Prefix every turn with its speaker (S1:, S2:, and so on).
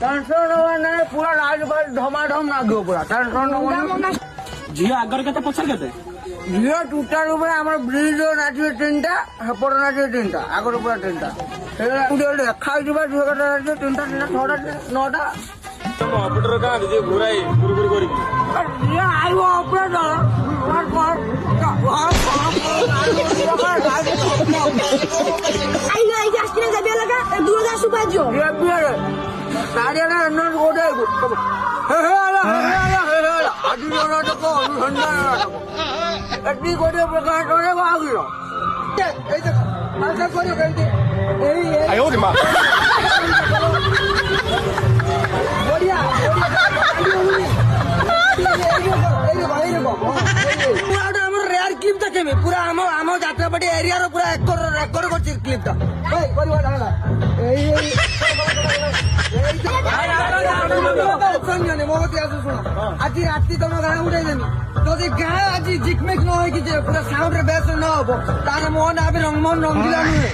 S1: Tension नवा नहीं पूरा राज भर धमाधम नागियो पूरा टेंशन नवा
S2: ଝିଅ ଆଗରେ କେତେ ପଛରେ କେତେ?
S1: झील टूटार आम ब्रिज नाचे 3टा हेपट नाचे 3टा आगर पूरा 3टा देखा झील कटा नाचे 3टा 6टा 9टा
S2: ଅପରେଟର କାହାନ୍ତି ଯେ ଘୁରାଇ ଗୁରୁଗୁରୁ କରିକି
S1: आईब ऑपरेटर एटी कोटी प्रकाश भागिल रेयर क्लिप देखेमी पूरा आम जात्रापाटी एरिया पूरा रेकर्ड कर क्लिप आज राति तुम गाँ उड़े যদি গাঁ আজি জিকমেক ন হয় কি যে পুরা সাউন্ড বেস ন হবো তার মন আবে রংমন রঙ্গিলা নুহে